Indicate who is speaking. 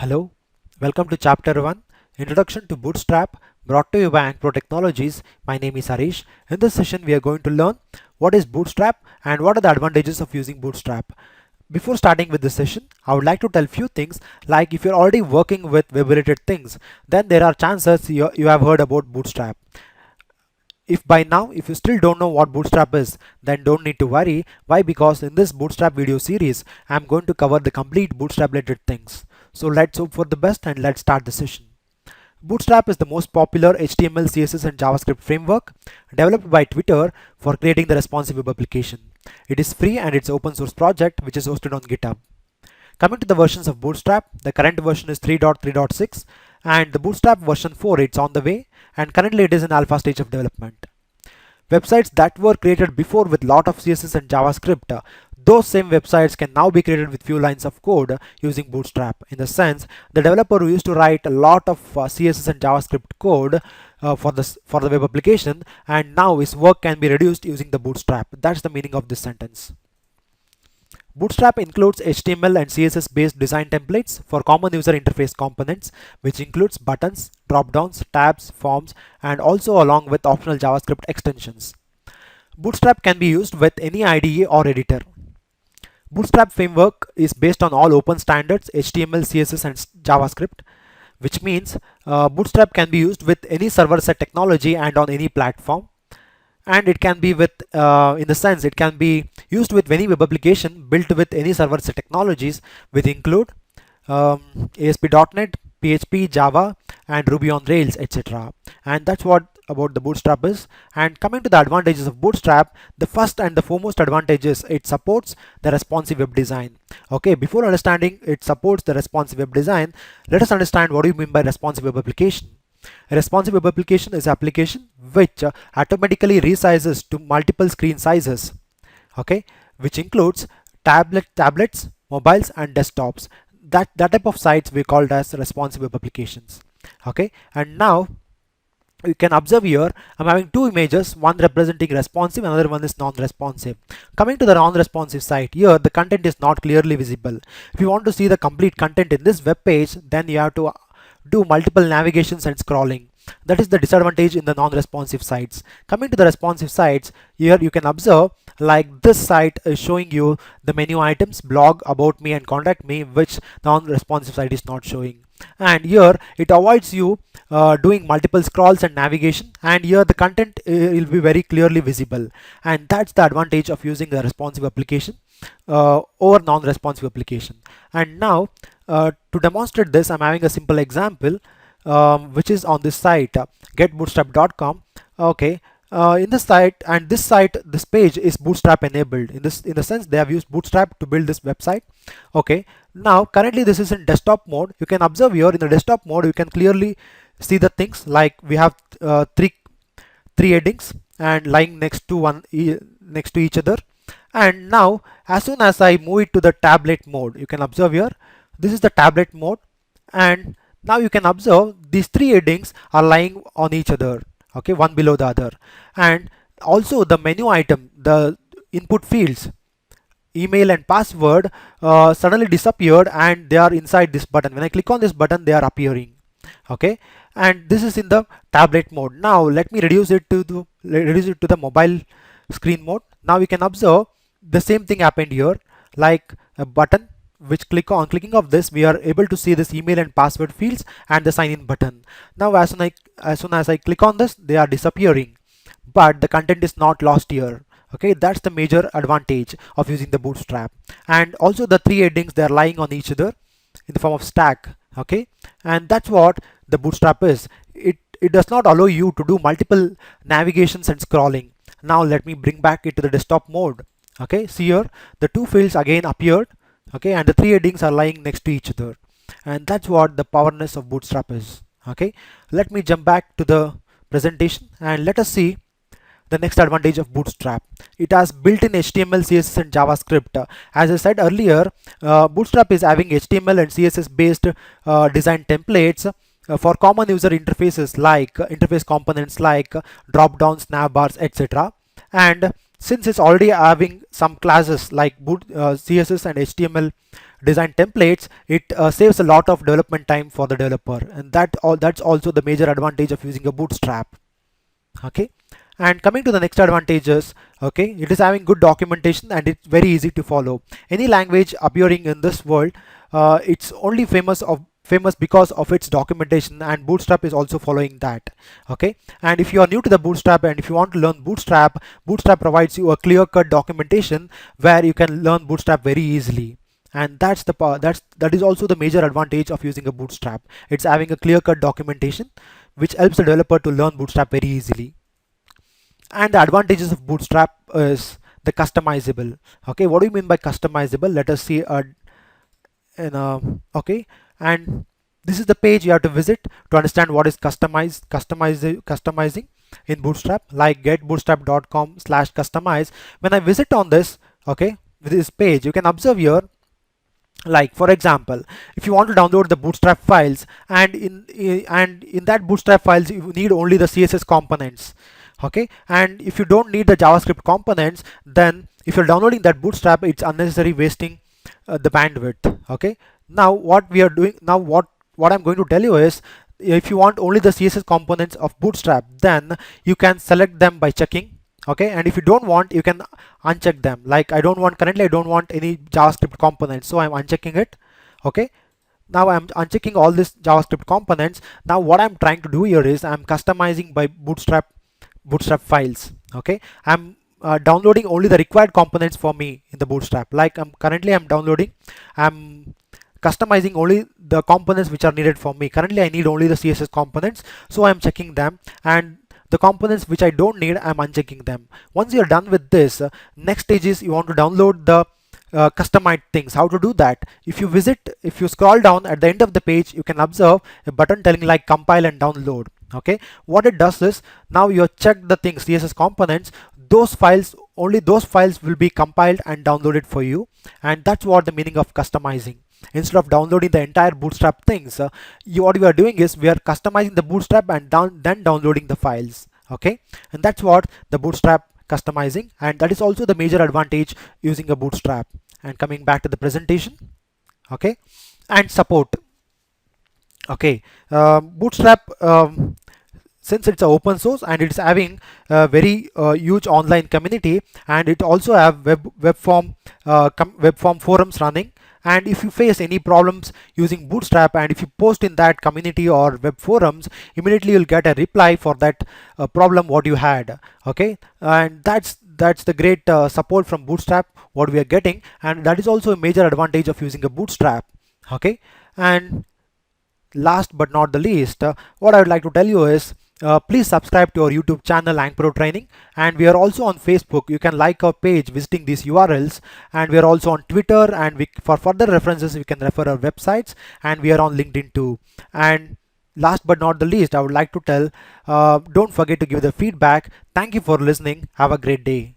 Speaker 1: Hello, welcome to Chapter 1 Introduction to Bootstrap, brought to you by Ankpro Technologies. My name is Harish. In this session, we are going to learn what is Bootstrap and what are the advantages of using Bootstrap. Before starting with this session, I would like to tell few things like if you're already working with web-related things, then there are chances you have heard about Bootstrap. If by now, if you still don't know what Bootstrap is, then don't need to worry. Why? Because in this Bootstrap video series, I'm going to cover the complete Bootstrap related things. So let's hope for the best and let's start the session. Bootstrap is the most popular HTML, CSS and JavaScript framework developed by Twitter for creating the responsive web application. It is free and it's open source project which is hosted on Github. Coming to the versions of Bootstrap, the current version is 3.3.6 and the Bootstrap version 4 it's on the way and currently it is in alpha stage of development. Websites that were created before with lot of CSS and JavaScript, those same websites can now be created with few lines of code using Bootstrap. In the sense, the developer who used to write a lot of CSS and JavaScript code for the web application, and now his work can be reduced using the Bootstrap. That's the meaning of this sentence. Bootstrap includes HTML and CSS based design templates for common user interface components, which includes buttons, dropdowns, tabs, forms, and also along with optional JavaScript extensions. Bootstrap can be used with any IDE or editor. Bootstrap framework is based on all open standards HTML, CSS, and JavaScript, which means Bootstrap can be used with any server-side technology and on any platform. And it can be with, in the sense, it can be used with any web application built with any server-side technologies, which include ASP.NET, PHP, Java, and Ruby on Rails, etc. And that's what about the Bootstrap is. And coming to the advantages of Bootstrap, the first and the foremost advantage is it supports the responsive web design. Okay, before understanding it supports the responsive web design, let us understand what do you mean by responsive web application. A responsive web application is an application which automatically resizes to multiple screen sizes, okay, which includes tablets, mobiles, and desktops. That type of sites we called as responsive web applications. Okay, and now you can observe here I'm having two images, one representing responsive, another one is non-responsive. Coming to the non-responsive site, here the content is not clearly visible. If you want to see the complete content in this web page, then you have to do multiple navigations and scrolling. That is the disadvantage in the non-responsive sites. Coming to the responsive sites, here you can observe like this site is showing you the menu items, blog, about me, and contact me, which non-responsive site is not showing. And here it avoids you doing multiple scrolls and navigation, and here the content will be very clearly visible, and that's the advantage of using a responsive application over non-responsive application. And now to demonstrate this, I'm having a simple example which is on this site getbootstrap.com. Okay, in this site, and this site, this page is Bootstrap enabled. In the sense they have used Bootstrap to build this website. Okay, now currently this is in desktop mode. You can observe here in the desktop mode you can clearly see the things like we have three headings and lying next to each other. And now as soon as I move it to the tablet mode, you can observe here this is the tablet mode, and now you can observe these three headings are lying on each other, okay, one below the other. And also the menu item, the input fields, email and password suddenly disappeared and they are inside this button. When I click on this button, they are appearing. Okay, and this is in the tablet mode. Now let me reduce it to the mobile screen mode. Now you can observe the same thing happened here, like a button which clicking of this, we are able to see this email and password fields and the sign in button. Now as soon as I click on this, they are disappearing, but the content is not lost here. Okay, that's the major advantage of using the Bootstrap. And also the three headings, they are lying on each other in the form of stack. Okay, and that's what the Bootstrap is. It does not allow you to do multiple navigations and scrolling. Now let me bring back it to the desktop mode. Okay, see here the two fields again appeared. Okay, and the three headings are lying next to each other, and that's what the powerness of Bootstrap is. Okay, let me jump back to the presentation and let us see the next advantage of Bootstrap. It has built-in HTML, CSS, and JavaScript. As I said earlier, Bootstrap is having HTML and CSS based design templates for common user interfaces like interface components like dropdowns, navbars, etc. And since it's already having some classes like CSS and HTML design templates, it saves a lot of development time for the developer, and that's also the major advantage of using a Bootstrap. Okay, and coming to the next advantages, okay, it is having good documentation and it's very easy to follow. Any language appearing in this world, it's only famous because of its documentation, and Bootstrap is also following that. Okay, and if you are new to the Bootstrap and if you want to learn Bootstrap, Bootstrap provides you a clear-cut documentation where you can learn Bootstrap very easily. And that is also the major advantage of using a Bootstrap. It's having a clear-cut documentation which helps the developer to learn Bootstrap very easily. And the advantages of Bootstrap is the customizable. Okay, what do you mean by customizable? Let us see okay, and this is the page you have to visit to understand what is customizing in Bootstrap, like getbootstrap.com/customize. When I visit on this, okay, with this page, you can observe here, like for example, if you want to download the Bootstrap files, and in that Bootstrap files you need only the CSS components. Okay, and if you don't need the JavaScript components, then if you're downloading that Bootstrap, it's unnecessary wasting the bandwidth. Okay, now what we are doing now, what I'm going to tell you is, if you want only the CSS components of Bootstrap, then you can select them by checking. Okay, and if you don't want, you can uncheck them. Like currently I don't want any JavaScript components, so I'm unchecking it. Okay, now I'm unchecking all these JavaScript components. Now what I'm trying to do here is I'm customizing by Bootstrap files. Okay, I'm downloading only the required components for me in the Bootstrap. Like I'm customizing only the components which are needed for me. Currently I need only the CSS components, so I'm checking them, and the components which I don't need, I'm unchecking them. Once you're done with this, next stage is you want to download the customized things. How to do that? If you scroll down at the end of the page, you can observe a button telling like compile and download. Okay, what it does is, now you check the things, CSS components, only those files will be compiled and downloaded for you, and that's what the meaning of customizing. Instead of downloading the entire Bootstrap things, what we are doing is we are customizing the Bootstrap and then downloading the files. Okay, and that's what the Bootstrap customizing, and that is also the major advantage using a Bootstrap. And coming back to the presentation, okay, and support. Okay, Bootstrap, since it's a open source and it's having a very huge online community, and it also have web form forums running. And if you face any problems using Bootstrap, and if you post in that community or web forums, immediately you'll get a reply for that problem what you had. Okay, and that's the great support from Bootstrap what we are getting, and that is also a major advantage of using a Bootstrap. Okay, and last but not the least, what I would like to tell you is, please subscribe to our YouTube channel Ankpro Training, and we are also on Facebook. You can like our page visiting these URLs, and we are also on Twitter, and for further references we can refer our websites, and we are on LinkedIn too. And last but not the least, I would like to tell, don't forget to give the feedback. Thank you for listening. Have a great day.